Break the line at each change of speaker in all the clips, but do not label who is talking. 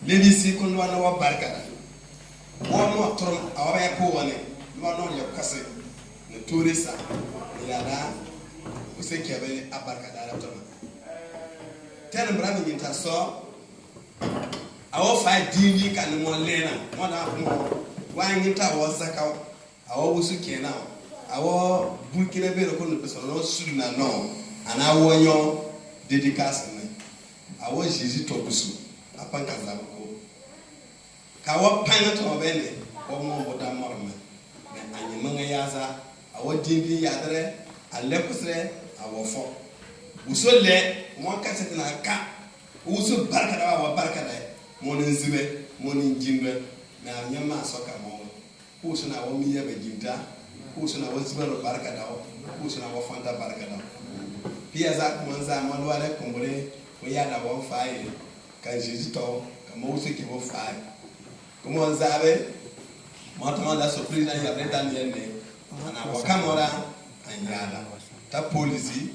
Levisi kun wana wa barkada. Wa mo trom awa ya ko wane. Wa non ya kase. Ne tourista ya da use kebe abarkada la toma. Tena brami nyinta so awo fa dini kan mo lena mo na mo wa nyinta wo zaka awo wusu kena awo burkina be ko no peso no suduna no ana wo nyo dedication ne awo jiji to busu apanka zabko kawo panga to bene ko mo boda morme ne anyi manga yaza awo dindi yadre alekusre awo fo wuso le mo kasete na ka wuso barkada wa barkada mo nzibe mo njimbe na nyama soka mo wuso na wo miye be jinda wuso na wo zibe barkada wuso na wo fanta barkada pia za kuanza mo wale kumbule ko yada wo faye kan Jesus to kama wuso ki wo faye como zabe mo to manda surprise na ya brenda niende ana wakamora anyala ta police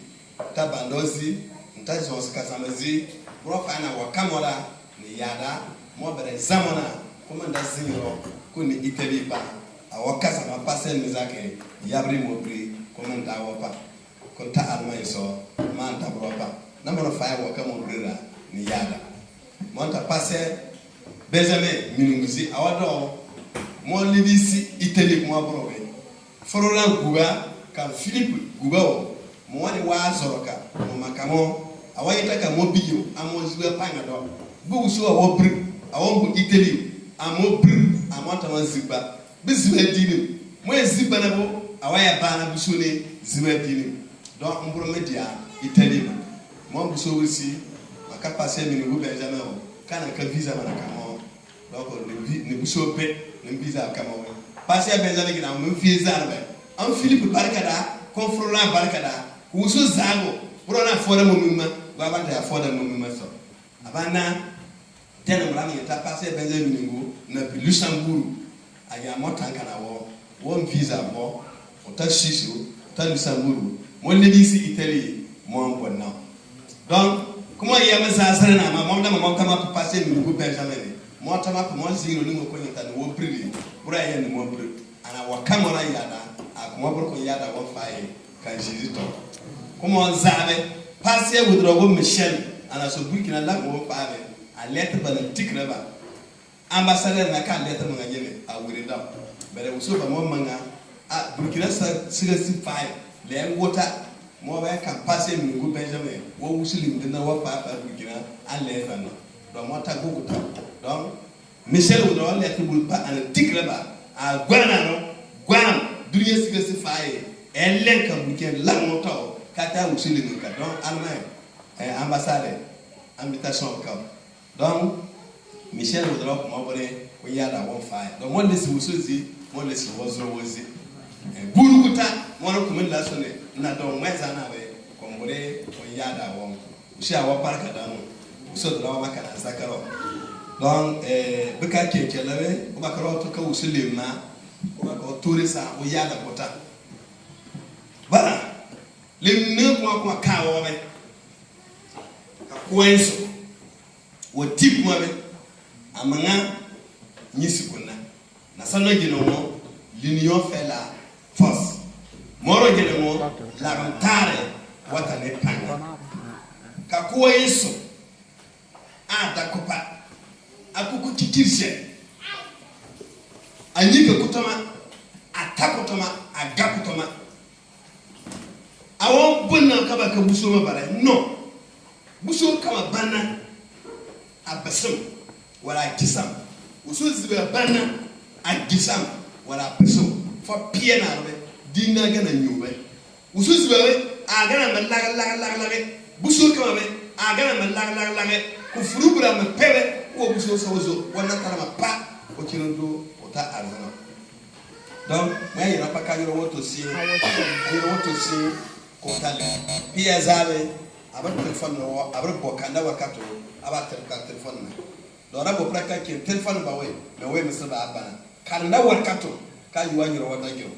ta bandozi nta zonse kasamazi profa na wakamora ni yada mo bere zamana kuma nda zinro ko ni iteli ba awakasa ma passe mizake yabri mo pri kuma nda wapa ko ta almay so man ta bropa na mo fa wakamo rira ni yada mo ta passe Benjamin minunguzi awado mo libisi iteli ko brobe forola guba ka Philippe guba mo wani wa zoroka mo makamo awayita ka mo biyo amo zibe panga do bu so wo bri awon bu iteli amo bri amota man ziba bizibe dini mo ziba na bo awaya bana bu so ne zibe dini do mburo media iteli mo bu so wisi maka passer minungu Benjamin kana ka visa mana kamo donc ne bu so pe ne visa kamo passer Benjamin gina mo visa na be an Philippe barkada konfrola barkada wuso zago brona fora momima baba da fora momima so abana tena mrami ta passer Benjamin ngo na Luxembourg aya motanka na wo visa bo o ta shiso ta Luxembourg mo lebisi Italie mo mbonna donc comment il y a mes astres na mo kama passer ngo Benjamin mo tama ko mo zero ni mo ko nyata no wo prili bura ya ni mo prili ana wakamora yada akuma burko yada wo faye kan Jesus to kuma zabe passe wudrogo Michel ana so Burkina la mo fabe a lettre politique reba ambassadeur na kan lettre mo ngene a wirida bere uso ba mo manga a Burkina siga si faye le ngota mo ba kan passe mi go Benjamin wo muslim dina wo fa Burkina a lettre no do mo ta guguta donc Michel wudrogo lettre bul pa ana tikreba a gwana no gwan duriye siga si faye ellen kan buken la moto kata usili nika donc allemagne ambassade invitation kam donc Michel wudrogo mo bore ko yada won faye donc mo lesi musozi mo lesi wozro wozi burukuta mo no kuma la sone na do mweza na be ko bore ko yada won ushi awa parka da no so do ma kana zakaro donc beka kekelawe o bakaro to ka usili ma o ko tourista o yada kota bana le ne kwa kawo be ka kwenso wo tip mo be amanga nyisikuna na sano gino mo l'union fait la force moro gino mo la rentare wata ne panga ka kwenso ata kopa akuku kikirse anyika kutama atakutama agakutama awon bunna kaba ka buso ma bara no buso kama bana abasam wala kisam buso zibe bana agisam wala pesum fo pie na robe dinna gana nyube buso zibe agana malaga buso kama be agana malaga ku furubura ma pere wo buso sozo wana kala ma pa o kinondo o ta arzana donc mais il n'a pas qu'à dire autre aussi kontale pia zabe aba telephone no aba bokanda wakato aba telephone na do rabo praka ke telephone ba we me we misal ba abana kanda wakato ka yuwa nyiro wata gyo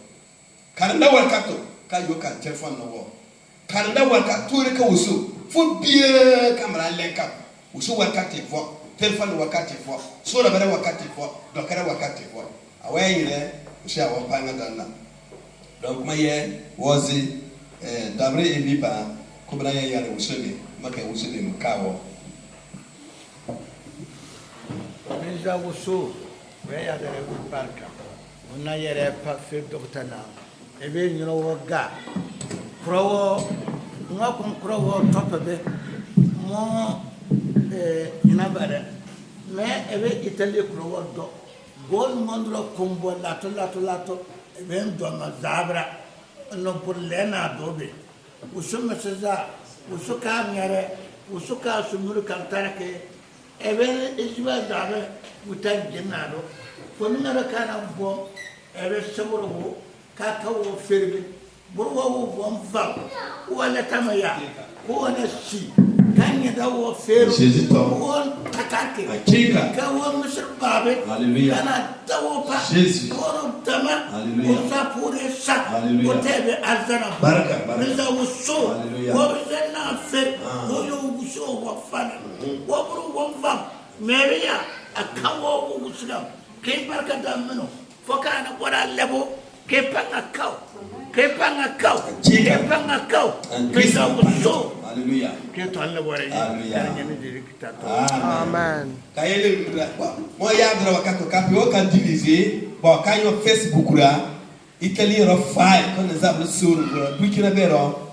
kanda wakato ka yuwa kan telephone no wo kanda wakato re ka wuso fo bie kamera lenka wuso wakato vo téléphone wakati fo so la bare wakati fo do kare wakati fo awayire sha wa panga danna donc maye wozi dabre ebiba kubra ya yare usuli maka usuli mkawo
Minza wusu we ya dare wu barka wona yere pa fe doktana ebe nyiro woga prowo ngakon prowo topabe mo ina bare me ebe italy prowo do gol mondro kombo lato ebe ndo ma zabra no pour lena dobe usuma seza usuka ngare usuka sumuru kantarake ebe ijiba zabe utan jenado fonumara kana bo ebe samuro ka kawo ferbe burwa wo bom fa wala tamaya ko na si kanya dawo ferbe ko takake ka wo misr babe kana dawo pa ko tama ko sa pure sa ko tebe azana
baraka
minza wuso ko zena fe ko yo wuso wa fana wo buru wo fa meria akawo wo wuso ke barka da meno foka na bora lebo ke panga kau minza wuso
hallelujah
ke to Allah bora ya ni diri kita to
Amen.
kayele mo ya dra wakato kapi o kan diviser bo kanyo Facebook ra Italy ro fai kon zablo sur Burkina Faso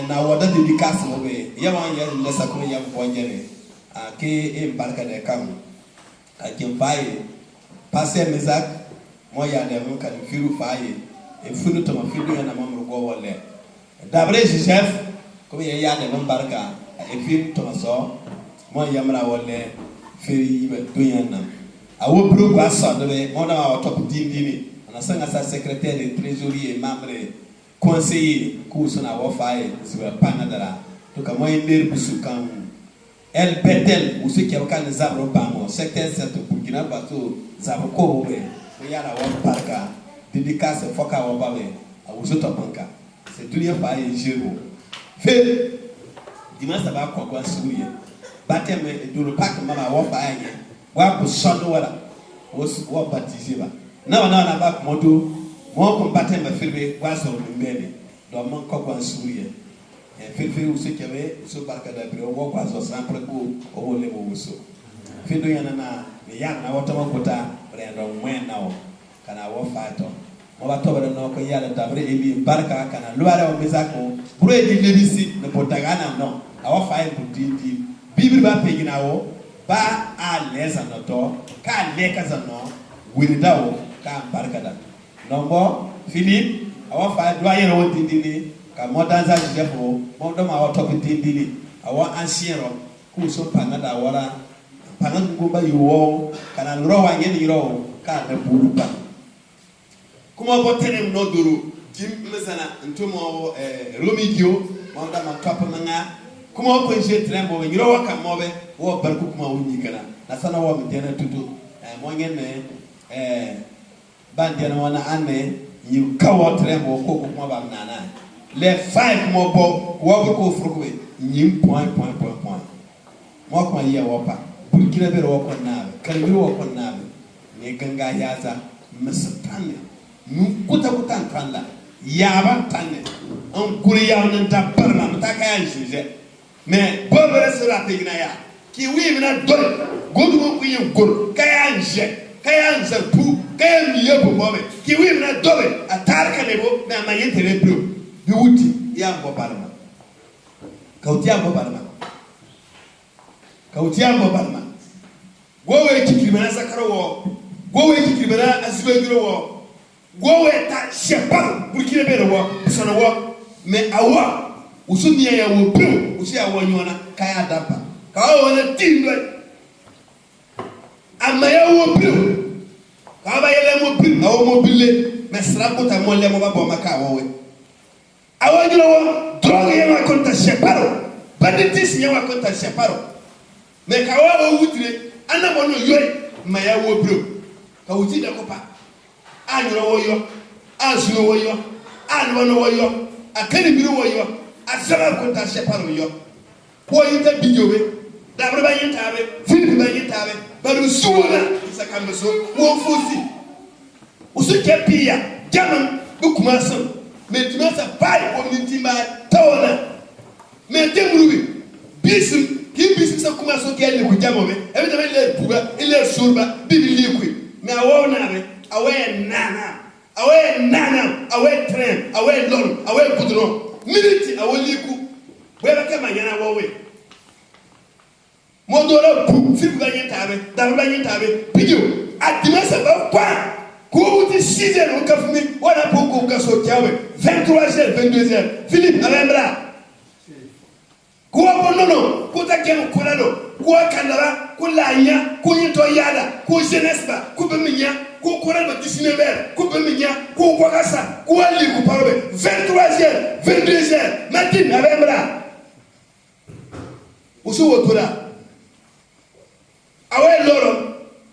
na wada dédicace mo be ya wan ya le sa ko ya bo njere ke e barka de kam ke fai passer mezak mo ya de mo kan firu fai e funu to ma firu na mamro go wolle d'après chef ko ya de mo barka e firu to so mo yamra wolle feri be dunyana awo bro kwa so de mo na o top dindini na sanga sa secrétaire et trésorier membre conseiller ko so na wo fae ziwa panadara to ka mo ender busukan el betel o se ke kan zabro pamo secteur set Burkina Faso zabro ko we o yara wo parka dédicace foka wo bawe awo so to panka c'est tout ya fae jero fe dimanche ba kwa suye batem duro pak mama wo fae wa ko sodo wala wo baptiser ba na ba moto mo ko batem firbe wa so mbele do mon ko kwa suye firbe o se kebe so barka da biro wo kwa so sempre ko o le wo so findo yana na ni yana na wata makota rendo mwena o kana wo fato mo ba to ba no ko yala dabre ebi barka kana luara o mezako bro di lebisi ne potagana no awa fae budindi bible ba pegina wo ba a leza no to ka leka za no wirida wo ka barka da nombo Philippe awa fae doyen wo dindini ka modanza jefo mo do ma wato dindini awa ancien ro ku so panga da wara panga ngo ba yo kana ro wa ngeni ro ka da burupa kuma bo tenem no duru jim mesana ntomo romidio mo da ma top manga kuma ko je trembo be ngiro waka mobe wo barku kuma woni kana na sana wo mi tena tutu mo ngene bandi na wana ane you kawo trembo ko kuma ba nana les 5 mo bo wo ko furukwe nyim point mo ko ye wo pa Burkina Faso wo ko nabe kalbiro wo ko nabe ne ganga yaza masatane nu kuta tanda yaba tande on kuri yawna ta parma mata kaya jije mais bobre sera pegna ya ki wi mina dol godu mo ku yin gor kaya nje pu kaya mi yebo mobe ki wi mina dol atarka lebo na mayente le bro bi wuti ya bo barma kauti ya bo barma gowe kikrimana sakaro gowe kikrimana azwegro wo gowe ta shepar Burkina Faso wo sona wo me awa usumia ya wo bro usi ya wo nyona kaya dapa ka wo na tindo ama ya wo bro ka ba yele mo bro na wo mo bille me srapo ta mo le mo ba bo maka wo we awa jiro wo drogue ya wa konta sheparo banditis ya wa konta sheparo me ka wo wutire ana mo no yoy ma ya wo bro ka wuti da ko pa anyoro woyo azuro woyo anwono woyo akani biro woyo asaba ko ta separo yo ko yita bijowe Dabra ba yintabe, Philip ba yintabe, baru suwana isakambeso, wo fosi. Usu kepia, jaman bukumasam. Mais tu m'as pas pour l'intima taona. Mais tu m'as bisim, qui bisim ça commence au quai de Kujamome, évidemment les pouga, il est surba, biblique. Mais à Wonave, away nana, away train, away lon, away goudron, militi, away liku, where I come again away. Modora, Silvayantabe, Darbayantabe, Pidio, at the mess about Quan. Où tu sais, on a fait, on a beaucoup de choses. 23h, 22h. Philippe, Alembra. Quoi, non, quoi, ta gueule, quoi, quoi, Canada, quoi, l'aïa, quoi, yada, quoi, jeunesse, quoi, bemia, quoi, quoi, le Disneyver, quoi, bemia, quoi, quoi, ça, quoi, les coups, 23h, 22h. Martin, Alembra. Où sont vos tours? Away, Loro,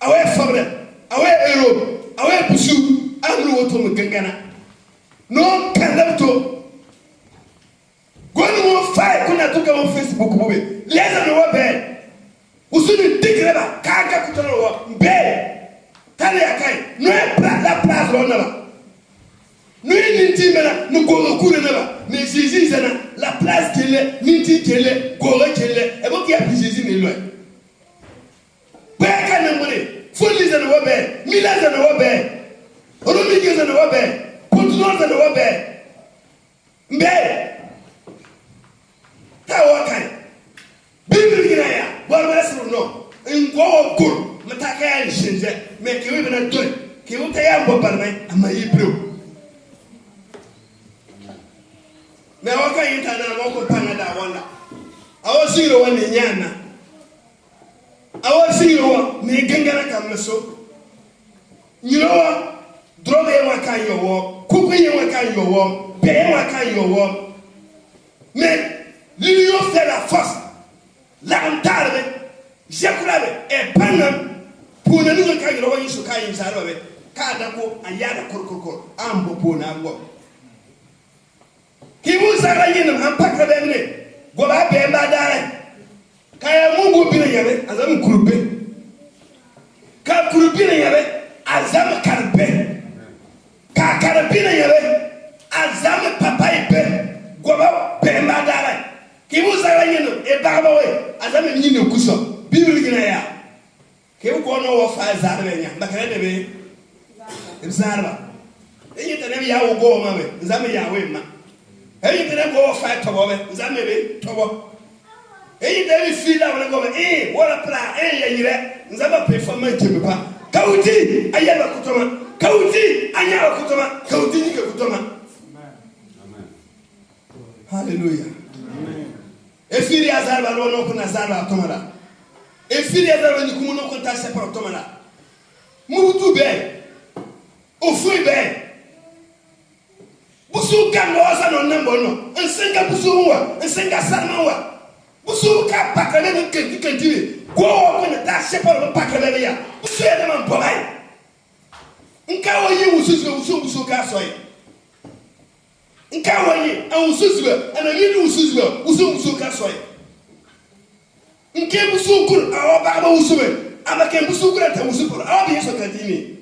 away, Fabre, away, Europe. Awe pusu amru woto mgangana no kandato gonu mo fay kuna tuka mo Facebook bobe leza no wabe usuni dikreba kaga kutano wa mbe kale yakai no la place on ba no ninti mena no go kure na ba mais Jésus zana la place kele ninti kele go kele e bo ki api Jésus me loin ba kana mone Fully than a wabbe, Milan than a wabbe, Romigans than a wabbe, Putinons than a wabbe. Mbe, Tawakai, Bibliaya, Barbaras no, in Go Gur, Mataka and Shinze, make you even a doing, Kiwutaya Bobarman, and my Hebrew. Now, I can't walk upon that wonder. I was 0 in Yana. Our zero, me gangana kamso. You know what? Drop a waka your war, cook a waka your war, pay waka your war. Men, Lilio Fella first. Lantarbe, Jaculabe, a panam, Punanuka Kairo, Yisuka in Sarabe, Kadako, and Yada Kurkoko, Ambo Punambo. He was a rain and pack of them. Go up and die. Kaya Mungu bina yabe azam kurbe ka kurbina yabe azam karbe ka karbina yabe azam papai be goba be madara kibu saranyeno e baba we azam nyine kuso bibli gina ya ke ko no wo fa zarbe nya bakare de be zarba enyi tane ya wo go ma be zam ya we ma enyi tane go fa tobo be zam be tobo. Et il file à la voilà plat, et il est, nous avons performé que pas. Kauti, Ayala Kutoma, Kauti, Ayala Kutoma, Kauti Kutoma. Alléluia. Et fili à Zalba, l'on a Zalba Tomala. Et fili à Zalba, nous commençons à contacter par Tomala. Moutou bé, au fruit bé. Boussou Kangoza non nambono, un 5 Boussoua, un 5 Salmawa. Busu ka pakale ne kentire go ko ne ta shepa no pakale ya busu ya man bobai nka woyi usu ka soyi nka woyi an usu ana ni usu ka soyi nke busu kur awo ba usu be amake busu kur ta usu kur awo bi so kantini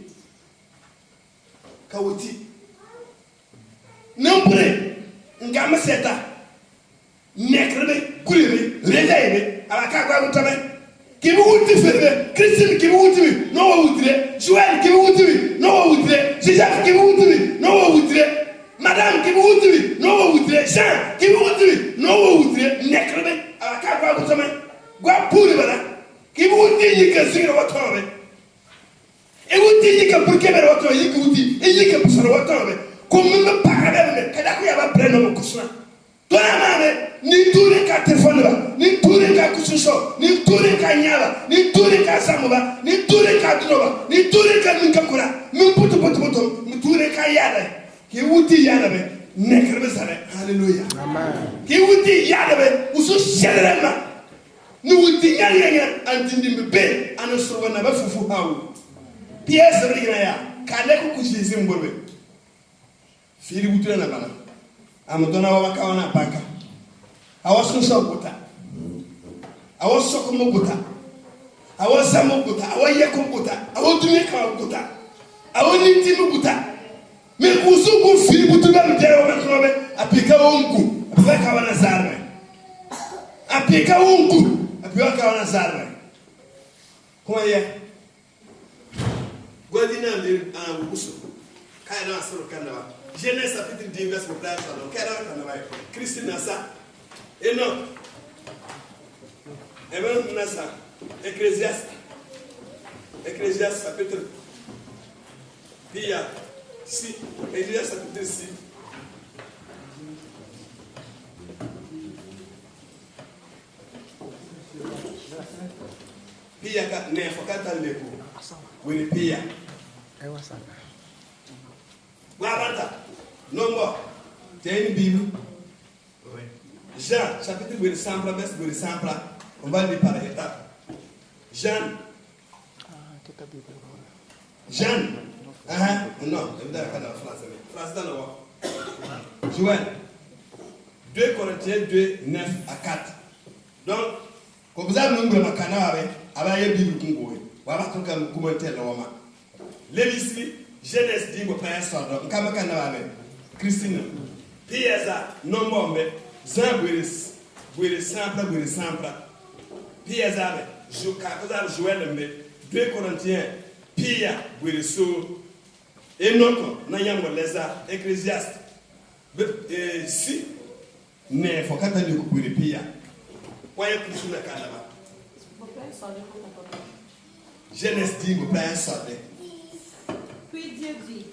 kawoti nampre nga maseta nekrebe kulebe redaibe abaka gwa utame kibu uti ferbe Christine kibu uti no wo utire Joël kibu uti no wo utire Joseph kibu uti no wo utire Madame kibu uti no wo utire Jean kibu uti no wo utire nekrebe abaka gwa utame gwa puri bana kibu uti yika zinga watombe e uti yika burkebe watombe yika uti e yika busara watombe komumba pakadebe kada ku yaba breno kusuna dona mame ni touré ka téléphone ba ni touré ka kususo ni touré ka nyaba ni touré ka samuba ni touré ka droba ni touré ka minkakura min putu ni touré ka yada ki wuti yada be nekrebe sare hallelujah amen ki wuti yada be usu shelerema ni wuti nyanya antindi be anusro na ba fufu hawo pièce rigna ya kale ku kushisi mborbe firi wutura na bana amadona wa kawana paka awasu so buta awo soko mo buta awo samo buta awo yeko buta awo dunia ka buta awo niti mo buta me kusu ku fi butu ba mjere o makrobe apika wonku apika ka wana zarme apika wonku apika ka wana zarme ko ye godina le usu kai na asoro kanaba Genèse chapitre 10 verset 3 donc kai na kanaba Christina sa eno Eben nasa Ecclésiaste chapitre Pia si Ecclésiaste chapitre 6 Pia ka ne fokata lepo wini pia Guarda nombo t'es une Bible Jean chapitre 8 sambra verset sambra on va aller par étapes. Jeanne. Non, je vais dire la phrase. Phrase dans le roi. Joël. 2 Corinthiens 2, 9 à 4. Donc, quand vous avez un nombre de canards, vous avez une Bible qui vous avez un commentaire dans le roman. Lévitique, Genèse dit que vous avez un soir. Donc, vous avez un canard. Christine. Pieza, non bon, mais Zamburis. Vous sambra. Pia zabe, Joël mbe 2 Corinthiens, Pia Bouresso, Enoko, Nayamo Leza, Ecclésiaste, si, ne fokata de Bouire Pia. Voyez que je suis là. Genèse dit, vous prenez un sorte.
Puis Dieu dit,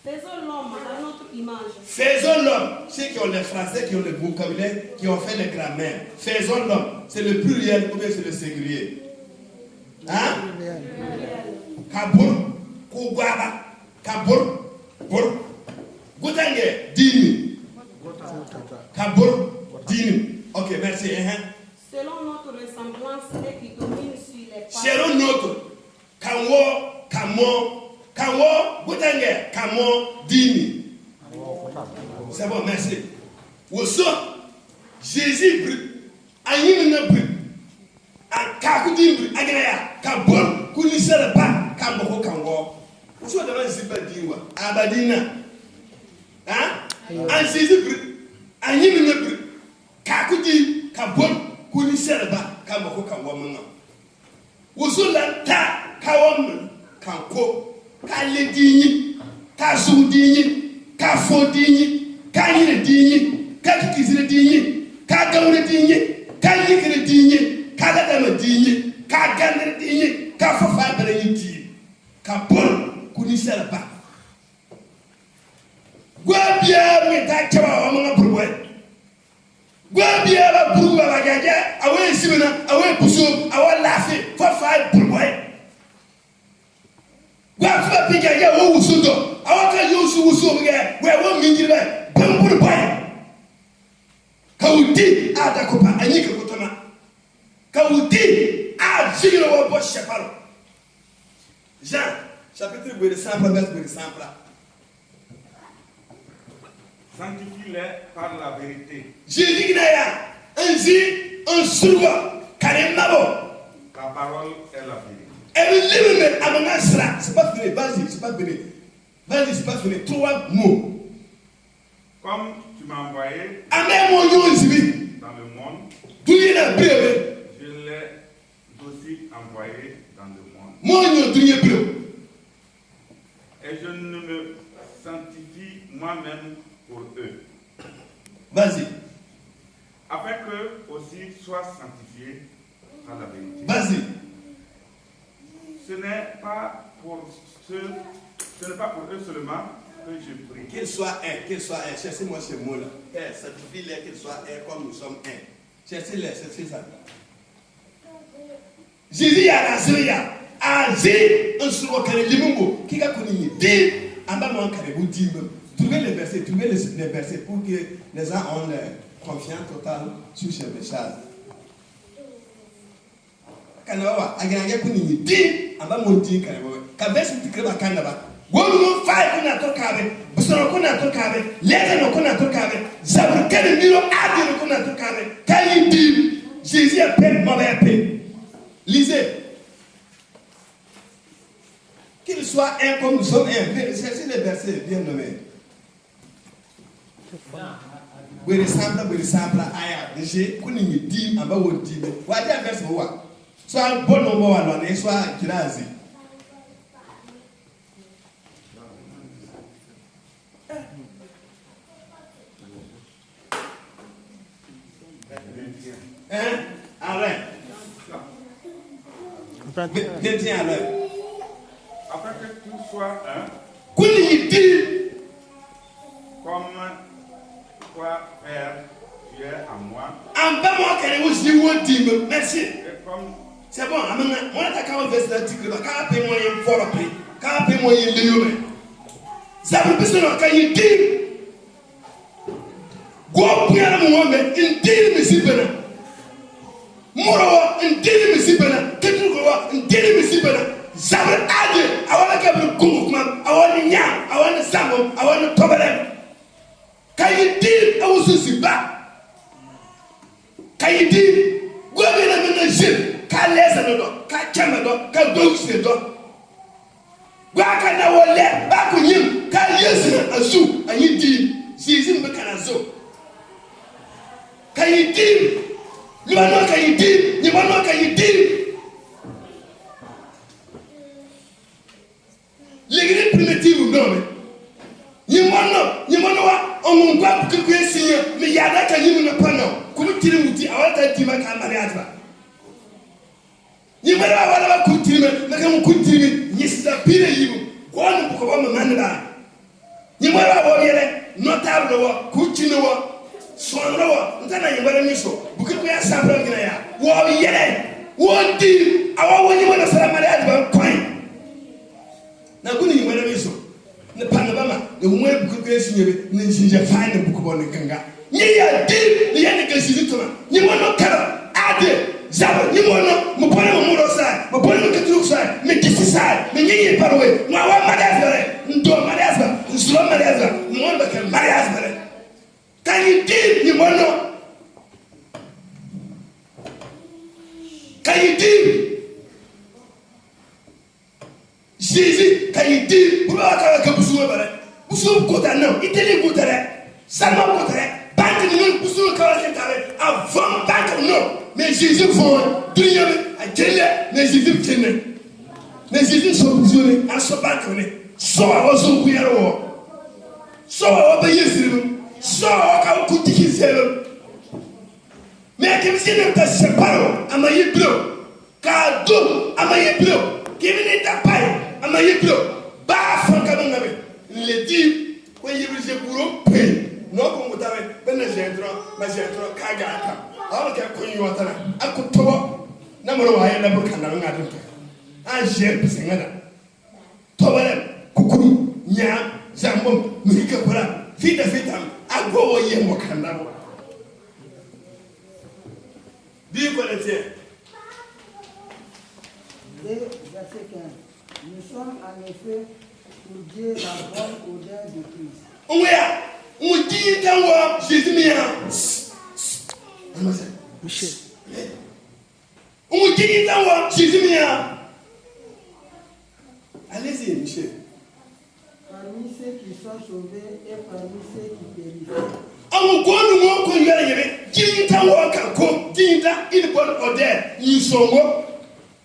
faisons
l'homme à notre image.
Faisons l'homme. Ceux qui ont les français, qui ont le vocabulaire, qui ont fait les grammaires. Faisons l'homme. C'est le pluriel ou bien c'est le singulier. Hein? Kabur, Kugaba, Kabur, Bur, Goutangue, Dini. Kabur, Dini. Ok, merci.
Selon notre ressemblance et qui domine sur les pas.
Selon notre. Kanwo, Kamo. Kawo, Goutangue, Kamo, Dini. C'est bon, merci. Osso, Jésus brut, Ayin brut, Kakudim brut, Agraya, Kabon, Kunisera ba, Kamboko Kango. Osso devant Ziba Diwa, Abadina. Hein? En Jésus brut, Ayin brut, Kakudi, Kabon, Kunisera ba, Kamboko Kango Manga. Osso la ta, Kawam, Kanko. Ka le dini, ka zu dini, ka fo dini, ka yire dini, ka kikizire dini, ka gawre dini, ka yikire dini, ka ladama dini, ka gandre dini, ka fafa bare yiti, ka bon kunisera ba. Gwabia me ta chawa wamanga burwe. Gwabia ba burwa ba jaja, awe sibena, awe buso, awe lafi, fafa burwe. Gwafa pija ya wo wusundo awaka yusu ge we wo minjire bambur boy kawudi ada ko pa anyika kotoma kawudi a jigiro wo bo sheparo Jean chapitre 2 verset 100.
Sanctifie-les par la vérité.
Jésus qui n'a un surwa kanemabo.
La parole est la vérité.
C'est pas fini, vas-y, c'est pas fini. Vas-y, c'est pas fini. 3 mots.
Comme tu m'as envoyé
dans le
monde,
je
l'ai aussi envoyé dans le monde. Et je ne me sanctifie moi-même pour eux.
Vas-y.
Afin qu'eux aussi soient sanctifiés par la vérité.
Vas-y.
Ce n'est pas pour eux seulement que je prie.
Qu'il soit un. Cherchez-moi ce mot-là. Sanctifie-les, qu'ils soient un comme nous sommes un. Cherchez-les, c'est ça. Jésus a lancé un sur le limbo qui a connu dit Trouvez les versets pour que les gens ont confiance totale sur ce message. Kanawa aganga kunini di amba monti kanawa kabesi tikreba kanaba womu fai kuna tokabe busoro kuna tokabe leza no kuna tokabe zabur kene miro adi no kuna tokabe kayi di Jésus a paix, mauvais paix. Lisez. Qu'il soit un comme nous sommes un. C'est les versets bien nommés. Vous ressemblez à J'ai connu dit en bas où dit. Vous avez un verset où soit un bon nombre à l'année, soit un kilasi. Arrête. Viens à l'heure.
Afin que tout soit un. Comme toi, Père, tu es à moi.
Merci.
Et comme
C'est bon, on a qu'à faire cet article. Quand on moyen fort prix, quand on moyen légumes. Ça veut dire que il dit go bien mon mais il dit me si bena. Moro il dit me si bena. Ketu go il dit me si bena. Ça veut dire awala ka be gunguma, awala nya, awala sambo, awala tobelem. Quand il dit awusu siba. Quand il dit go bien me jeune. Ka lesa no do, ka chama do, ka dogse do. Gwa ka na wole, ba ku nyim, ka yesu azu, anyi di, Jesus be kana zo. Ka yidi, ni ba no ka yidi, ni ba no ka yidi. L'église primitive non mais. Ni mono wa, on ngwa ku ku esinye, me yada ka nyim no pa no. Ku tiri muti, awata di ma ka mariage ba. Ni mara wala kutime na kama kutime ni sitapire yibu kwa ni buko ba manira ni mara wa yele notable wa kutine wa sonro wa ntana ni mara miso buko ya sabra ngina ya wa yele wodi awa woni mara sala mariage ba coin na kuni ni mara miso ne panaba ma ne mwe buko ya sinyebe ne jinja fine buko bo ne kanga ni ya di ni ya ne kasi tuma ni mono kara ade Zaba, ni mono, mo pone mo muro sai, mo pone mo ketru sai, me kisi sai, me nyenye parwe, mo awa mariage ndo mariage, nslo mariage, mo ndo ke mariage bare. Can you deal ni mono? Can you deal? Jésus, can you deal? Pour la ka busu bare. Busu ko ta no, iteli ko tare. Salma ko tare. Banque ni busu ka la tare. Avant banque no. Mais Jésus font dunia a jelle mais Jésus tenne mais Jésus so buzure a so ba kone so a so kuyaro so a ba yesiru so a ka ku tikizelo mais que si ne ta separo amaye blo ka do amaye blo kimi ta pai amaye blo ba fon ka ngabe le dit ko yebuje buro pe no ko mutawe benna jendro ma jendro ka ga ka alors que konyi watana akutobo na moro wa yana burka na ngadu an je pisengana tobale kukuru nya zambo mika pura fita agowo ye mo kanabo di ko le tie
verset 15. Nous sommes en effet pour Dieu la bonne odeur de Christ.
Oya on dit tanwa Jésus mia
Michel.
On dit tanwa Jésus mia. Allez-y Michel.
Parmi ceux qui sont sauvés et parmi ceux qui périssent.
On go nous ko yara yebe dit tanwa kan ko dit une bonne odeur ils sont mo.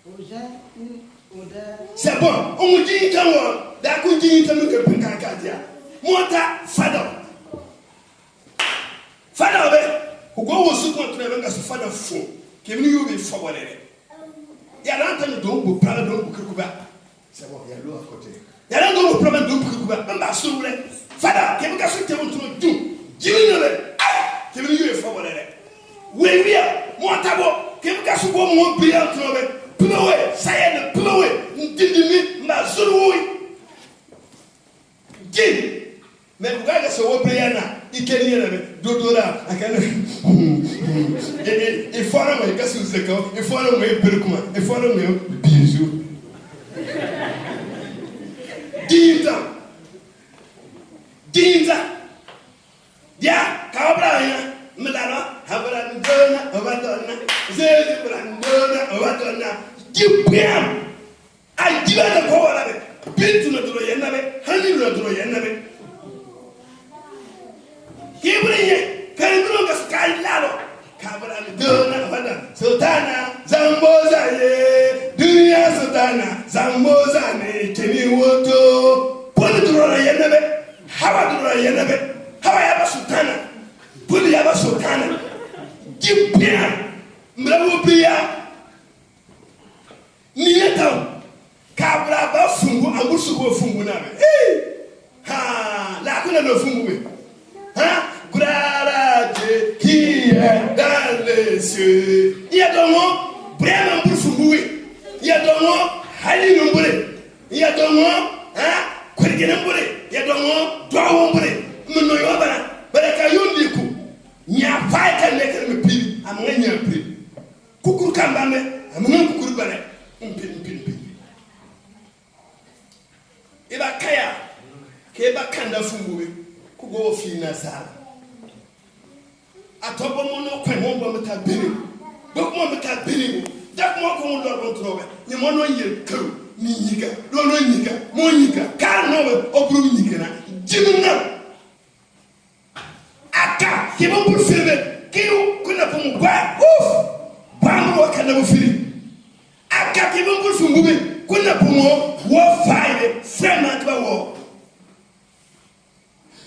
Aux gens une odeur.
C'est bon. On dit tanwa da ko dit tanwa ke pinka dia. Mota fada. Fada be ko wo su ko tuna nga su fada fo kemini yo be fo bolere ya ranta ni do bo pra do bu kuba c'est bon ya lo à côté ya ranta do bo pra do bu kuba ba su re fada kemini ka su te won tuna du jini no le kemini yo be fo bolere we wi mo tabo kemini ka su bo mo bi ya tuna be plowe saye de plowe ndindimi ma zuru wi jini mais vous regardez ce Wobriana, il kenny Dodora, il faut un moyen, qu'est-ce que c'est quand il faut un moyen, il faut un moyen, bisous. Dinta, dia, Cabra, Melana, Havana, Havana, Jipiam. I give the power of it. Built to the Yenabe, honey to the Yenabe. Here we are. Can you look at Sky Lado? Cabana, Sultana, Zamboza, Dunia Sultana, Zamboza, Kenny Woto. Put it to the Yenabe. How about the Yenabe? How I have a Sultana? Put the other Sultana. Jipiam. Mrawupia. Nieto. Kabra ba fungu ambusu ko fungu na me. Ha, la kuna no fungu me. Ha, grara de qui est dans les cieux. Il y a donc vraiment pour fungu we. Il y a donc hali no mbure. Il y a donc kwirge no mbure. Il y a donc doa mbure. Mno yo bana. Baraka yondi ku. Nya fay kan ne kan me pi. Am nga nya pi. Kukuru kamba me. Am nga kukuru bana. Mpi. Eba kaya keba kanda funguwe kugo fina sala atobo mono kwemo mbo metabiri bokmo metabiri dak mo ko mo lor trobe ni mono yir kru ni nyiga do no nyiga mo nyiga kar no obru nyiga na jiminna aka kebo bur firbe kiu kuna pum gwa bamro kana mo firi aka kebo bur funguwe kuna pumo wo faide frema kwa wo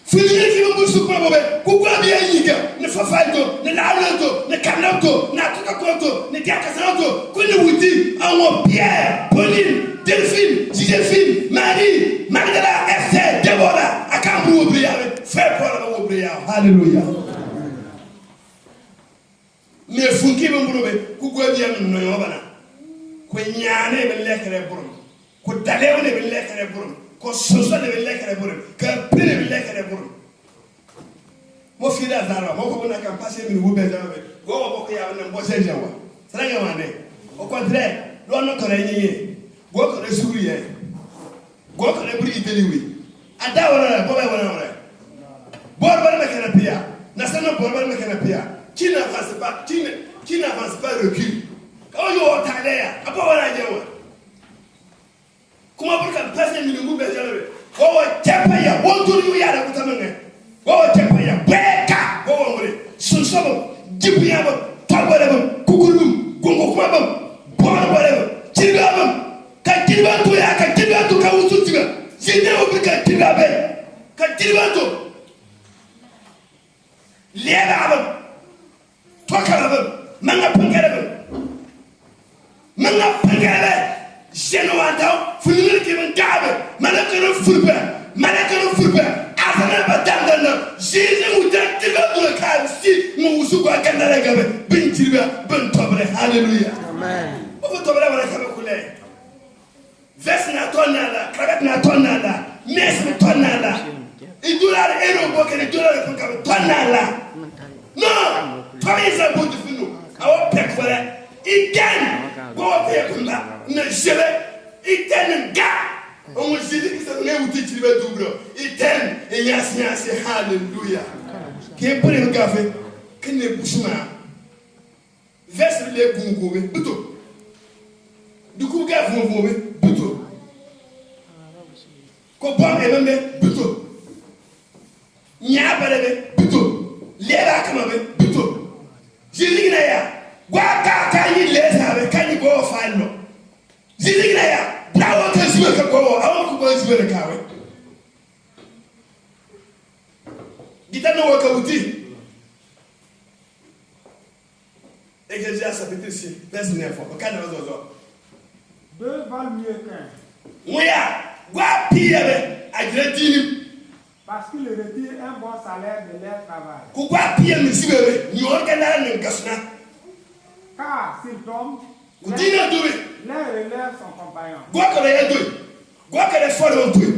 fili ki mo busu ko bobe ku kwa bi yiga ne fafaito ne lawlanto ne kanauto na tukakonto ne diakasanto ku ne wuti awon Pierre Pauline Delphine Joséphine Marie Magdala Esther Deborah akambu wo briyawe fait pour wo briyawe hallelujah ne funki mo burobe ku kwa bi am no yo bana ko nyaane be lekere burum ko dalew ne be lekere burum ko soso ne be lekere burum ka pire be lekere burum mo fida zara mo ko na kan passer mi wo be zara be go wo ko ya na mo se jewa sanga wane au contraire do no to re nyi go ko re suri ye go ko re buri iteliwi ada wala bo be wala bor ba me kana pia na sana bor ba me kana pia qui n'avance pas recule. Quand on est à l'air, à part la jewa. Comment pour qu'on passe les minimums besoin? Oh, tepaya, on tourne où y a la boutamane. Oh, tepaya, beka, oh, on est. Sunsobo, jibiabo, tabalabo, kukulum, gongo kwabam, bonabalabo, tilabam. Quand tilbanto ya, quand tilbanto kawusu tiba. Zine obika tilabe. Quand tilbanto. Liabam. Tokalabam, manga pangalabam. Manga pangale jeno wanta fulul ki man gabe malakaro fulbe asana batangana jini mutan tiga do kan si mu usu ko kandala gabe bin tilba bin tobre hallelujah amen o tobre wala kabe kule ves na tonala kragat na tonala mes na tonala idulal ero bokene dollar ko kabe tonala no toisa bodu finu awo pek wala igen go pe kumba na jebe iten ga on jidi ki sa ne wuti ci be dubro iten nyasi hallelujah ke pore ga fe kene busuma verse le gungo be buto du ku ga vonvo be buto ko bom e membe buto nya bare be buto lera kama be buto jidi na ya gwa ka yi lesa be kan go fallo jidi na ya brawo ka zibe ka go awon ko zibe ka we gitano wa ka uti Ecclésiaste chapitre 6 verset 9 o kan na zo
deux valent mieux qu'un
moya gwa piye be agre dini
parce qu'il retire un bon salaire de leur travail.
Ko gwa piye mi zibe be ni o ka na ni gasna
Car s'il tombe,
Dina dobe.
l'un relève son compagnon.
Gwa kale ya dobe. Gwa kale folo ntui.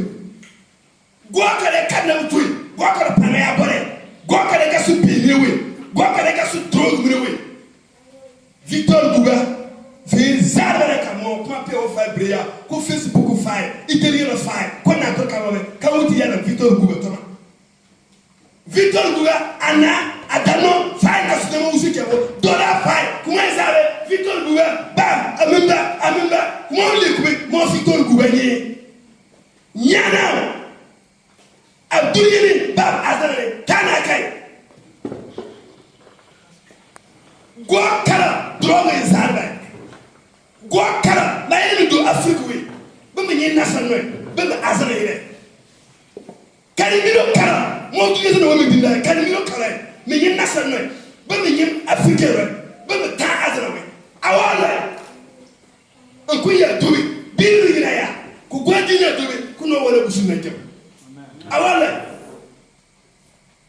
Gwa kale kana ntui. Gwa kale pana ya bore. Gwa kale ka su pinewe. Gwa kale ka su drog mrewe. Victor Buga fi zabere ka mo kwa pe o fa breya ko Facebook fa itelier fa ko na to ka mo ka wuti ya na Victor Buga to Victor Buga ana adano fa ka su mo usike mo dollar fa kuma zabe Victor Gouba, bam, amemba, mon liquide, mon Victor Goubaye. Yana, Abdouyeni, bam, Azare, Kanakai. Guakara, drogue in Zarba. Guakara, na enemy do Africa. Bummy national, Bummy Azare. Carimiro Kara, more to the woman in there, Carimiro Kara, Minion national, Bummy Africa. Bummy Ta Azare. Our Uncle Yadui, Billy Raya, Kuguadina do it, Kuno whatever she made them. Our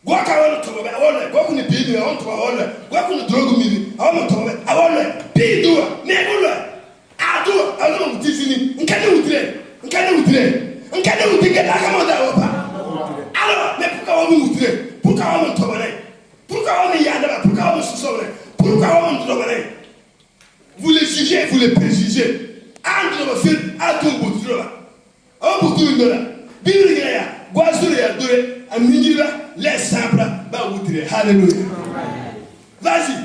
Walk out to it, I want to walk in the baby, I want to walk in the drug meeting, I want to it, I want to be doer, never. I do, I don't know Disney, and can you train, and can you train, and can you think that I come on that over? I don't know, Puka train, Puka on Tobane, Puka on the Yada, Puka on Susone, Puka on Tobane. Vous les jugez, vous les préjugez. Entre le film, à tout bout de là. Un bout de là. Bibliya, Guazuria, Dure, Aminira, les simples, Baoutre. Alléluia. Vas-y.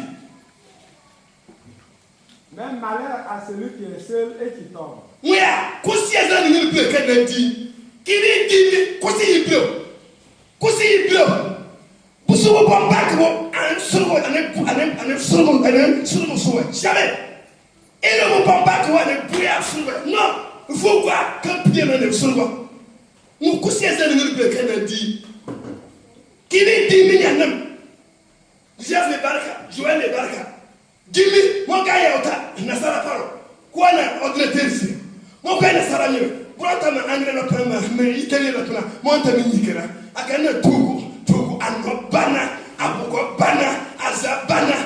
Même malheur à celui qui est seul et qui tombe.
Oui, qu'est-ce qu'il y a dans le bleu qu'elle dit? Qui dit, qu'est-ce qu'il pleut? Qu'est-ce qu'il pleut? Vous savez pas que jamais. Et ne vous parle pas que vous allez prier à soulever. Non, il faut voir qu'un pied dans le soulever. Nous coussons les ennemis de qu'elle dit. Qui dit 10 000 ans? Jeff les barca, Joël les barca. 10 000, mon gars est au tas, il n'a pas la parole. Quoi n'a ordinateur ici? Mon gars n'est pas mieux. Pour entendre un anglais le premier, mais italien le premier, mon ami Nicolas, à Ghana, Togo, Anobana, Abogobana, Azabana,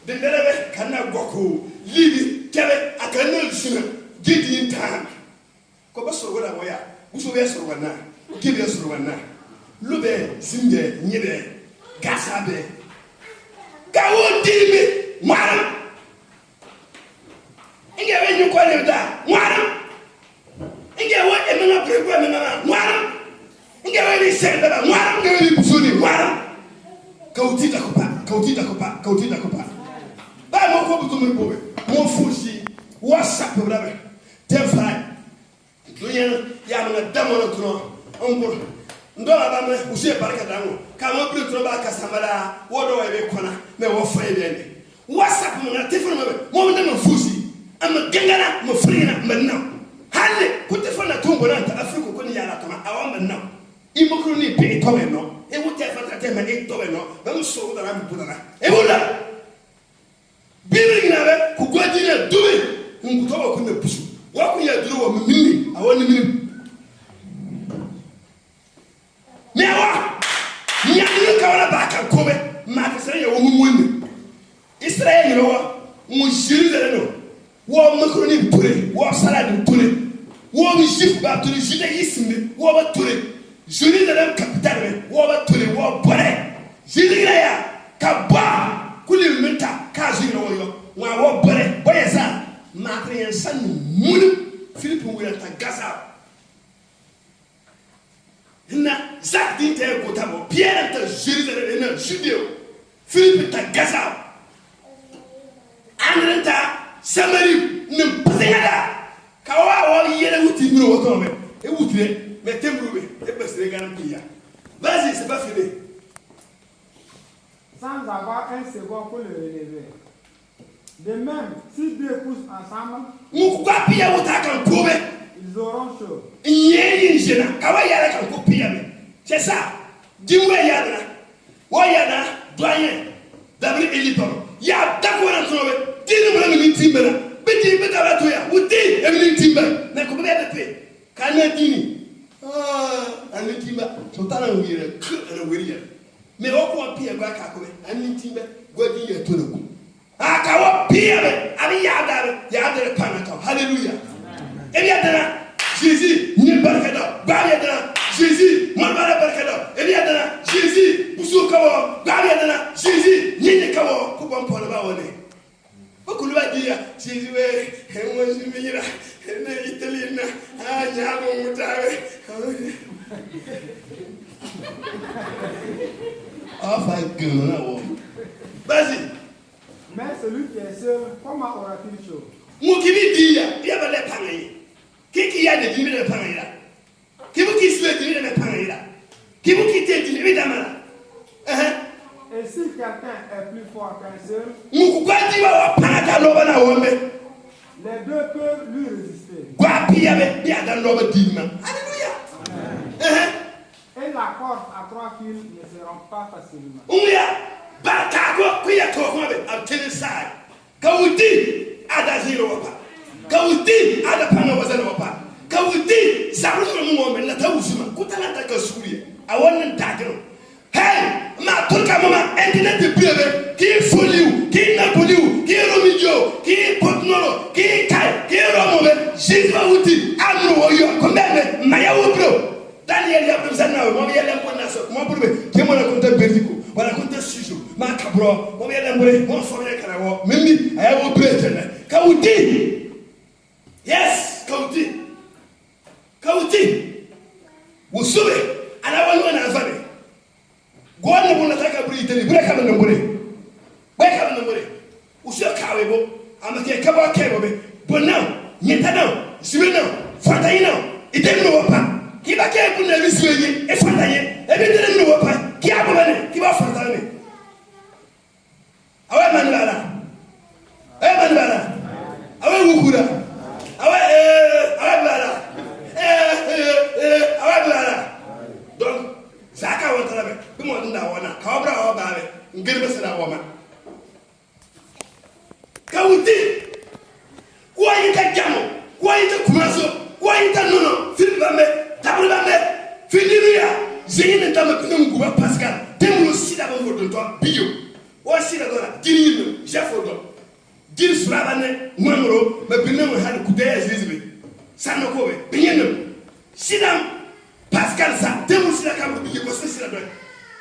de Nereve, Kana Goko, Libi, Kere, Akano, Gidi Tan. Comment se voit la voya? Vous savez sur Wana, qui vient sur Wana? Lube, Zimbe, Nibe, Gasabe, Gawo Dibi, Mara. Il y avait une quoi de là, Mara. Il y avait un Mara, Mara. Il y avait des scènes de la Mara, il y avait des boussouni, Mara. Kauti Dakopa. Bah, mon corps de mon mon fousi, WhatsApp, bravo. T'es vrai. Il y a un dame en tournant. On doit avoir un boucher par Kadamo. Quand on peut trouver à Kassamala, ou à Kona, mais on fait bien. WhatsApp, mon téléphone, mon nom de fousi. I'm a gangana, mon frère, maintenant. Halle, téléphone à tombe dans Afrique, qu'on y a la tombe, avant maintenant. Il m'a connu payer toi maintenant. Et vous t'avez fait un peu toi maintenant. Même sur la rame pour la. Et voilà. Bible n'avait qu'au Guadina doué. On peut pas qu'on ne pousse. What we are doing, Mimi, I want to mean. Now, you look out back and come, Marcus, a woman. Israel, you know, Monsieur, war macaroni puree, war salad puree, war we shift back to the Judaism, war puree, Julie the capital, war puree, war puree, Julia, Kaba, Kulimenta, Kazino, war puree, boy, Matri and son, Moon, Philip will attack Gaza. Na Zach didn't tell Gotamo, Pierre and Julie Studio, Philip at Gaza. Andrenta, Samari, Numpazada, Kawa, yet would you know what on it? It would be, but Timber, it was the Gambia. Vas-y, c'est pas fini.
Sans avoir un second pour le relever. De même, si deux poussent ensemble, ils auront chaud.
C'est ça. Dis-moi, Yana. Wayana, doyen, David Eliton. Ya d'accord en trouvé. Dis-nous le timbre. Petit peu à la toya. Ou dis, Evelyn Timber. Mais comment elle fait? Canadini. Ah, un timbre. Son talent est un mais au point pire, un timbre. Godi est tout le coup. Akawa pire, ami yadare panaka. Hallelujah. Eliadana, Jésus, ni barkada, barkada, Jésus, marbara barkada. Eliadana, Jésus, busukawa, barkada, Jésus, ni kawa, kubam pona bawone. Beaucoup va dire, Jésus, moi je me dirai, italien, ah, nyamo mutawe. Enfin, que vas-y.
Mais celui qui est seul, comment aura-t-il
qui a des dîners de Panayla? Qui vous qui souhaite dîner de Panayla? Qui vous qui t'est dîner de Mala?
Et si quelqu'un est plus fort qu'un seul,
Les
deux peuvent lui résister.
Alléluia.
Et la corde à 3 fils ne se rompt pas facilement.
Hey, ma turka mama internet de privé qui foliu qui napoliu qui romidio qui potnolo qui kai qui romobe jizwa wuti amro woyo ko mbebe maya wobro Daniel ya prezana mo yele mbona so mo burbe ke mo na konta berdiku wala konta sujo ma kabro mo yele mbore mo fomle kana wo mimi aya wo pretene kawuti yes kawuti wusube ana wanu na afabe Gwana muna taka buri itali bure kama nambure usio kawe bo amake kaba kebo be bonam nyetana siwena fatayina idemno wapa kiba ke bunna bisiwenye e fataye e bidemno wapa ki abane kiba fatane awe manbala awe wukura awe bala donc Zaka wantalabe bimo nda wana kawbra wa babe ngirbe sala wama kawuti kwa yita jamo kwa yita kumaso kwa yita nono filbambe tabulbambe filiria zeyine tama kungu ba Pascal temu sida ba fodo to biyo o sida dona dirino jafodo dir surabane mamro me binemo hal kudaya zizbe sanokobe binyeno sidam Pascal ça, démontre la caméra de Yégossé sur la droite.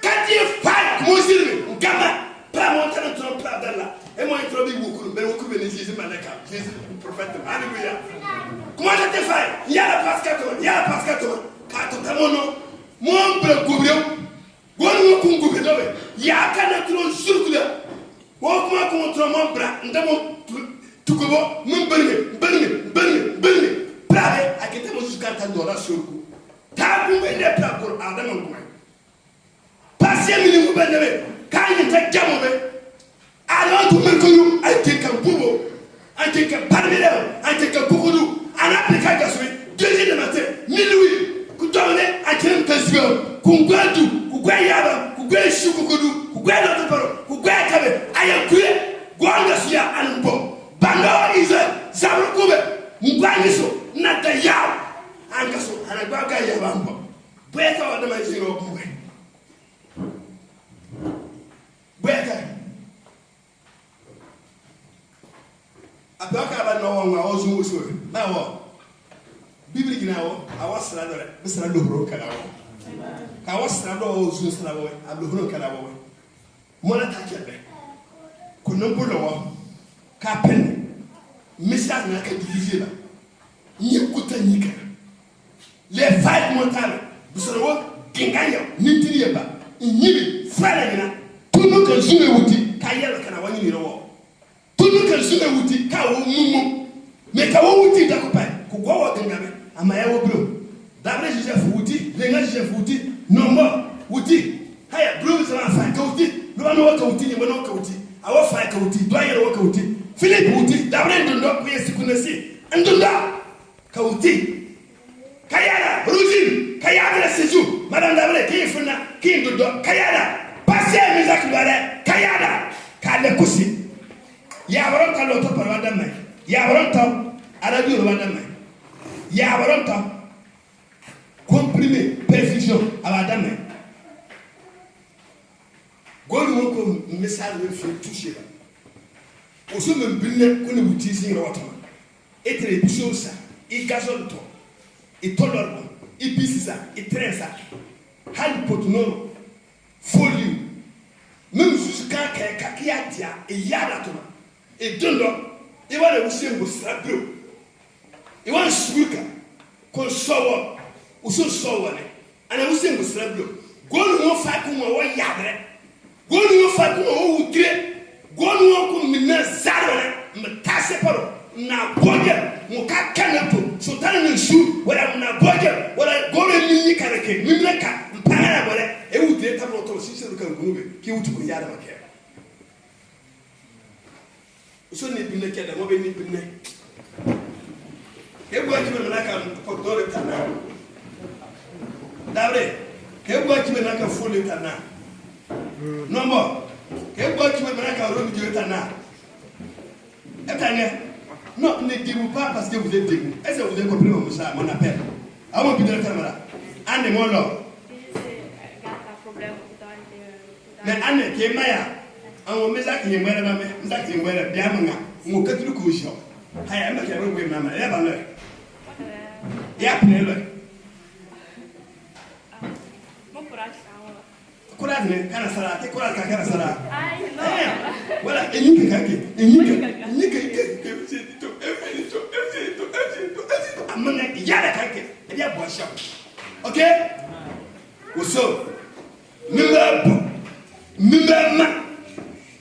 Quand il fait, moi aussi, Gama, pas monter dans ton plat d'Allah. Et moi, il trouve beaucoup, mais beaucoup de Jésus, Malaka, Jésus, le prophète, Alléluia. Comment je te fais? Il y a la Pascal, quand tu as mon nom, mon bleu goubio, mon goubio, il y a qu'un autre circulaire. Moi, contre mon bras, tout comme mon belge, bravé, à qui t'es jusqu'à ta douleur sur le coup. Tabu bende plakor adama ngwe passe mini mubende kanye tajamo be ala to merkoyu ayteka bubo ayteka parmele ayteka bukudu anapika gaswe 2h du matin minuit ku tawne atem tasio ku ngwadu ku gwayaba ku gweshu kukudu ku gwelo to paro ku gwakabe ayakuye gwanga sia anbo bando ize zabukube ngwangiso nata yawo angaso anagbaga ya bambo bweka wadama zero bwe bweka abaka ba no won wa ozu ozu na wo bibli gina wo awasra dore bisra do horo kala wo ka awasra do ozu sra wo ablo horo kala wo mona takebe kuno bulo wo ka pen message na ka diviser ba nyikuta nyika les vagues montagnes, vous savez, Kingaya, Nintirieba, Nibi, Fralina, tout nous que je me outil, Kayala Kanawani Miro. Tout nous que je me outil, Kao Mumu, mais Kao outil d'accompagner, Kugawa Gangabe, Amaya Blue. D'après Joseph Outi, les gens Joseph Outi, non more, Outi, Haya Blue, c'est un fan Kauti, Luano Kauti, Mono Kauti, our fan Kauti, Doyer Kauti, Philippe Outi, d'après Dundo, oui, c'est connaissé, and Dunda, Kauti. Kayana, Rousine, Kayana, Sezou, Madame Dabre, qui est funa, qui est dodo, Kayana, passez à mes actes, Kayana, Kalekosi. Yabaronta l'autre par Madame, Yabaronta, Arabi Madame, Yabaronta, comprimé, perfusion à Madame. Goulou, comme message de fait toucher. Au sommet, Billet, qu'on est utilisé dans votre main. Et très bien, ça, il gazole toi. Et tolorbo, et bisisa, et trensa, hal potuno, folie, même jusqu'à kakiatia, et yadatoma, et dondo, et voilà aussi un beau strabro, et voilà suka, qu'on sawa, ou son sawane, and I was saying with strabro, go no fakum or yadre, go no fakum or utre, go no cum mina zarone, me taseparo, na boya, muka kanato, so tell me. nsu wala na boje wala gore ni karake mimleka mpana wala e wutre tamo to sisi do kan gube ki wutu ko yada make so ni binne keda mo be ni binne ke gwa ti me na kan ko dole tana dabre ke gwa ti me na kan fole tana nombo ke gwa ti me na kan ro mi je tana non, ne dis-vous pas parce que vous êtes dégoût. Est-ce que vous avez compris mon appel? À mon bidon de caméra. Anne, mon lord. Mais Anne, qui est Maya, en mesa qui est Maya, mesa qui est Maya, bien manga, mon catholique couchon. Aïe, ma chère, oui, maman, elle va l'heure. Et après l'heure. Courage, kana sara, te courage, kana sara. Voilà, et nous ok? So,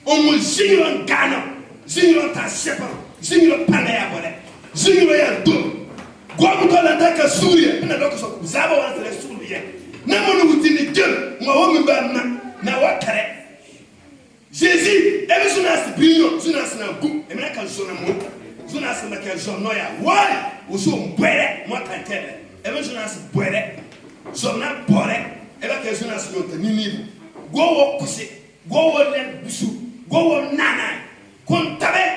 on me signe en Ghana, signe en Tassepa, signe en Panayabole, signe en Dou. Guamuto l'attaque Souria, et donc Zabo à la Souria. Namon vous dit que moi, on me bat na wakare. Jésus, et vous n'avez brillant, vous n'avez pas goût, et maintenant quand je suis vous n'avez pas qu'un jour noya, ouais, vous êtes boire, moi t'entends, et vous n'avez pas boire, je n'ai pas boire, et là que je n'ai pas niveau, go au coucher, go au lait bissou, go au nana, qu'on t'avait,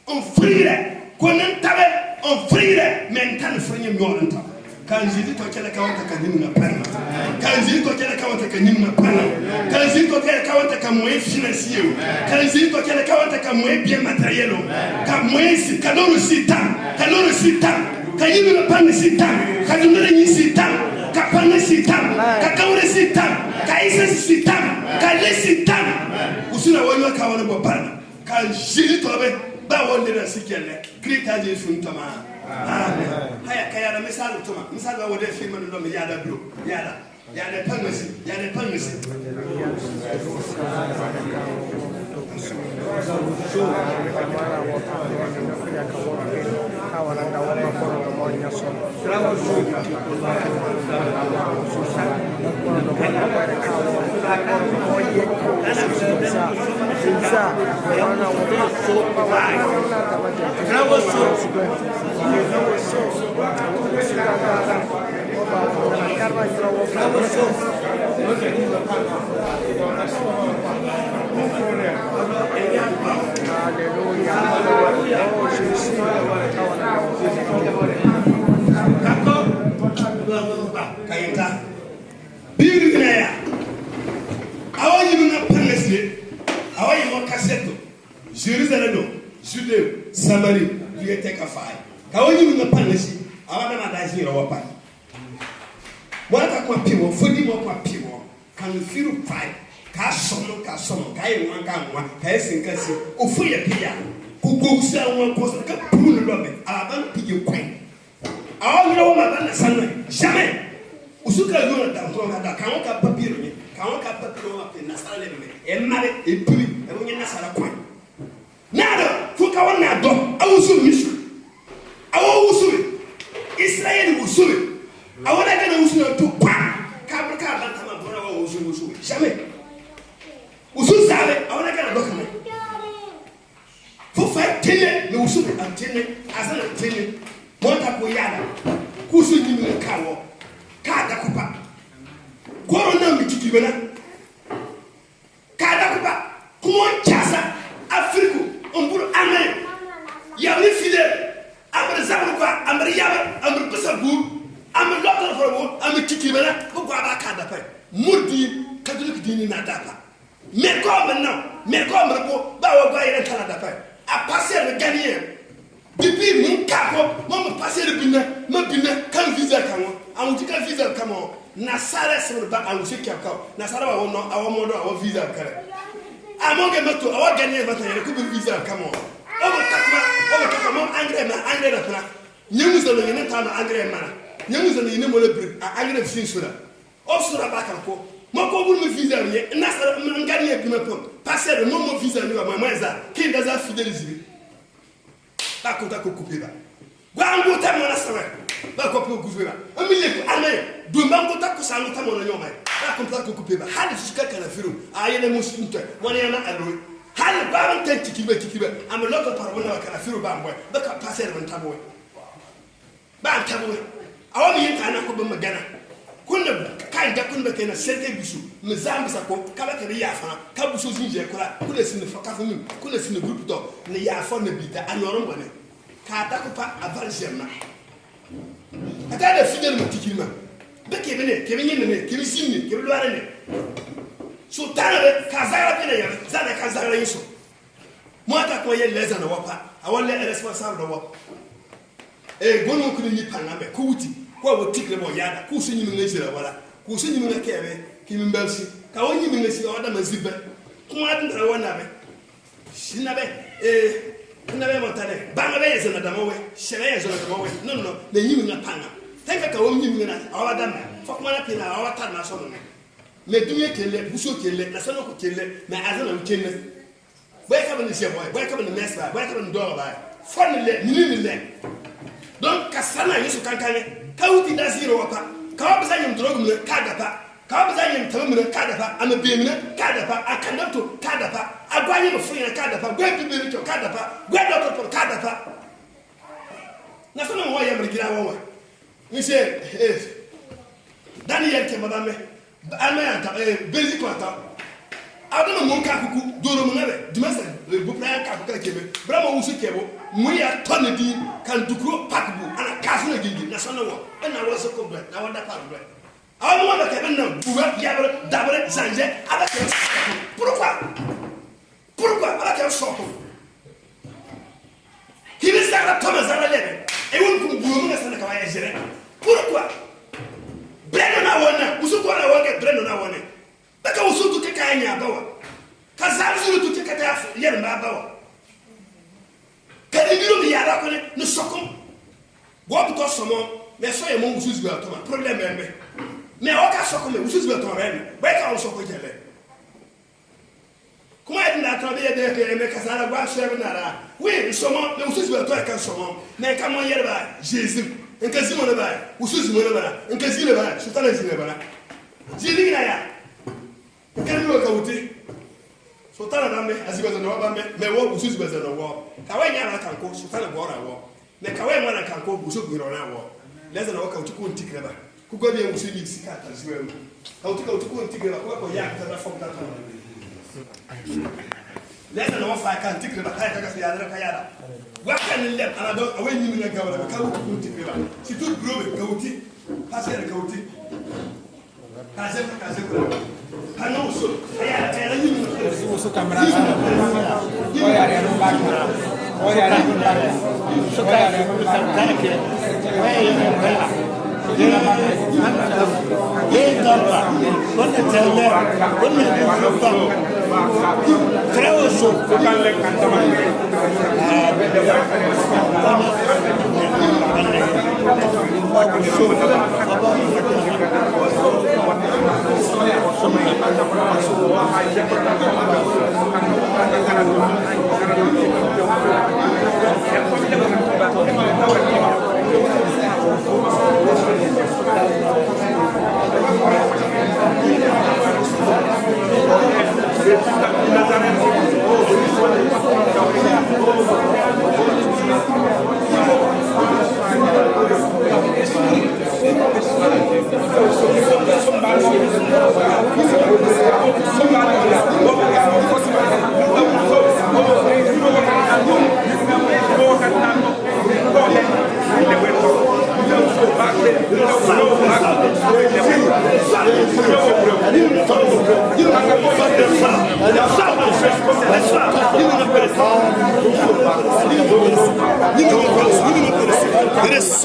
on frire, qu'on t'avait, on frire, mais on t'en frire mieux en temps. Quand je dis que la kawanta kanini na pana, quand je dis que la kawanta kanini na pana, quand je dis que la kawanta ka moyen financier, quand je dis que la kawanta ka moyen bien matériel, ka moyen si kaloro sitam, ka yimi na pana sitam, ka dumere ni sitam, ka pana sitam, ka kawre sitam, ka isa sitam, ka le sitam. Usina wanywa ka wana bopana, quand je dis que ba wonde na sikele, krita je funtama. Haya kaya misali tuma misali wa de film no me yada bro yada pangasi Kayenta bibi na awayi na pangasi awayi mo kaseto Jerusalem Judée Samarie lui était kafai kawayi na pangasi awana na daji ro wapa wata kwa piwo fodi mo kwa piwo kan firu pai ka sono ka yi wan ka esinkasi ofu ye pia kugo usa wan ko ka pulu no be aban pige kwan awo yo ma bana sanwe jamais usuka yo na tanto ka kan ka papiro ni kan ka papiro wa pe na sala le me e mare e puli e wo nyina sala kwan nada fu ka wana do awusu misu awo usu Israel usu awona ga na usu na to kwa ka banta ma bora wa usu jamais usu sale awona ga na do kana fu fa tele no usu antene azana tele monta ko yada kusu nyimile kawo kada kupa corona mikikibena kada kupa kuma chasa afriku omburu amere yawni fidel amre zabru kwa amre yabe amre pesabu amre lokal forobo amre kikibena ko gwa ba kada pa murdi catholic dini na dapa mais comme ko ba wa gwa yere kala dapa a passer le gagner depuis mon capo moi me passer le bina me bina kan visa kanwa amuti kan visa kamo na sara se ba amuti kyakao na sara wa no awo modo awo visa kare amonge meto awo gagner bata yere ko visa kamo o takma mo engrais na pra nyemu zo no ta no engrais mara nyemu zo no yene mo le brick engrais fin sura o sura ba kan ko mo ko bul me visa ye na sara ngani bi me pon passer no mo visa ni wa mo eza ki ndaza fideliser ba ko ta ko couper ba gwangu ta mo na sara ba ko ko guvera amile ko ame do mango ta ko sanu ta mo na nyoma ba ko ta ko ko peba hali suka kana firu ayene musunta wona yana alo hali ba ban tanti kibe am lokko par wona kana firu ba mboy ba ka passer ban tabo ba tabo awami yenta na ko ba magana kunna kan da kun ba kana serke bisu me zambi sa ko kala ke ya fa ka buso zinje ko la kuna sin fa ka fumi kuna sin groupe to ne ya fa na bita anoro mbone ka ta ko pa avanjema ata da fidel matikima be ke bene ke benye ne ke bisinni ke bilware ne so tana ka zara bene ya zana ka zara yiso mo ata ko ye leza na wapa awole responsable wa gonu kuni ni paname ko wuti ko wo tikle mo yada ku so nyimi ngezira wala ku so nyimi ngekebe kimi mbelsi ka wonyi mi ngesi o da mazibe ko adra wona be shinabe kunabe montane banga be yezana da mowe shebe yezana da mowe no le nyimi nga panga tenka ka wonyi mi na awada me fokuma na pina awata na so no me duye kele buso kele na sono ko kele me azana ukenne boy ka bani shebo boy ka bani mesba boy ka bani do ba fon le ni le donc kasana yesu kankane kawti da zero wapa kawa bisa yim drogu mle kadapa kawa bisa yim tamu mle kadapa ama be mle kadapa akandato kadapa agwanye mo funya kadapa gwa bibiri to kadapa gwa doctor to kadapa na sono mo ya mrigira wawa ni se Daniel ke madame alma ya ta Belgique ata adama mo ka kuku doro mo nabe dimasa bu plan ka kuka kebe bramo wusu kebo mu ya tonne di kan dukro pakbu ana kasu na gindi na sono wo na wo so ko na wanda pa bre awu mo ba kebe na buwa yabre dabre zanje ala ke pourquoi ala ke soko kibi sara toma zara lebe e won ko buwa mo na sana ka wa ya jere pourquoi breno na wona wusu ko na wonge breno na wona baka wusu tu ke kanya bawa ka zanzu tu ke kata yer ma bawa kadi biro mi yara ko ne sokom go buto somo me so ye mo wusu zua to ma problem me o ka sokom me wusu zua to ma me ba ka o soko jele kuma edina to be de ke me ka sara gwa so na ra we somo me wusu zua to ka somo me ka mo yer ba jesus nka zimo ne ba wusu zimo ne ba nka zile ba sultana zile ba jili na ya kan lo ka wuti sultana na me aziba za no ba me wo wusu ziba za no wo ka we nya na kan ko sultana go ra wo me ka we mo na kan ko wusu go ra wo leza na wo ka wuti ko ntikre ba ku go bi wusu ni sika ta ziba ka wuti ko ntikre ba ko ya ta na fo ta ta leza na wo fa ka ntikre ba ka ka fi ya ka ya da wa kan le ana do awe ni mi na ga wala ka wuti ko ntikre ba si tout grobe ka wuti passer ka wuti kaze ko hano so ya era ni so kamera oya ya no ba oya ya no ba so ka ya no ba ke oya ya no ba ye damba bonne tele bonne damba creo so kan le cantama
It is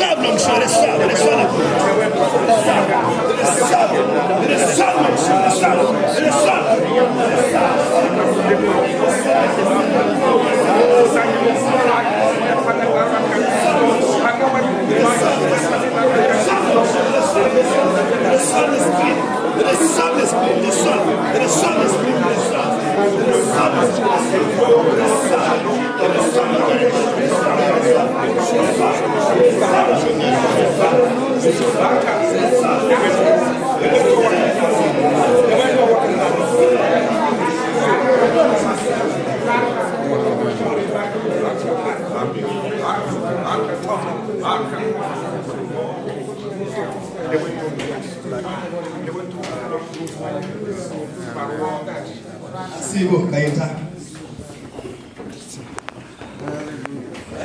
Sibo kayita.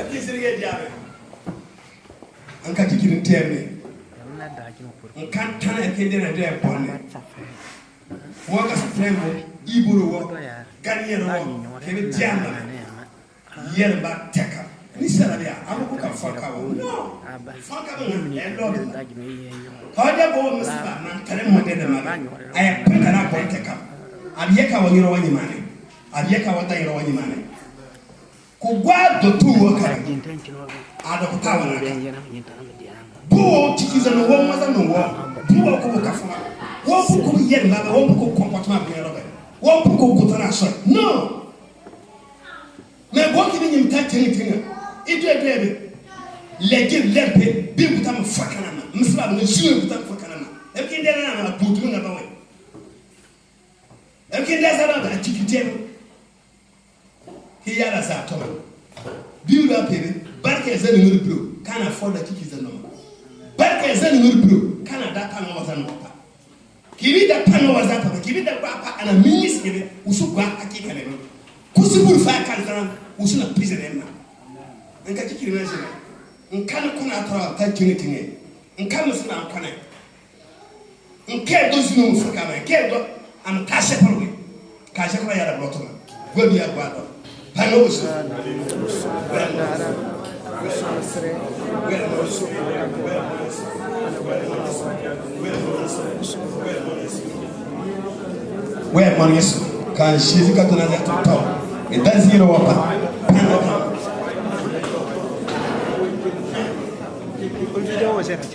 Akisirige diabe. Anka kikirin terne. Ankan tana ekendena de bonne. Waka fremo iburu wo. Ganiyero wo. Kebe diamba. Yerba teka. Ni sarabia amuko ka faka wo. No. Faka bo elo. Haja bo musba man tare mo de ma. Ay peka na bon teka. Abiyeka wanyiro wanyimane. Abiyeka wadayiro wanyimane. Kugwa do tu waka. Adokta wana. Bo tikiza no wo maza no wo. Bo ko ko kafuma. Wo ko yer na wo ko comportement bien robe. Wo ko ko tana so. No. Me bo ki ni mta tinga. Idwe lege lempe bi buta mo fakana na. Misba no jiwe buta fakana na. E ki ndena na butu na bawe. E ki ndeza na tikitero. Ki yara sa toma. Biura pebe barke zani ngir bro kana afford da kiki zan no. Barke zani ngir bro kana da kana wazan no pa. Kibi da kana wazan pa kibi da pa ana minis kebe usu gwa hakika ne. Kusibur fa kan zan usu na prison na. Nka kiki na jira. Nka kuna tara ta kini tinge. Nka musuna kana. Nke do zinu mufuka ba. Nke do am kashe parwe. Kashe kwa yara blotoma. Gobi ya gwado. Panoso. Where money is can she got another to talk? It does zero wapa.
Ulvideo was at a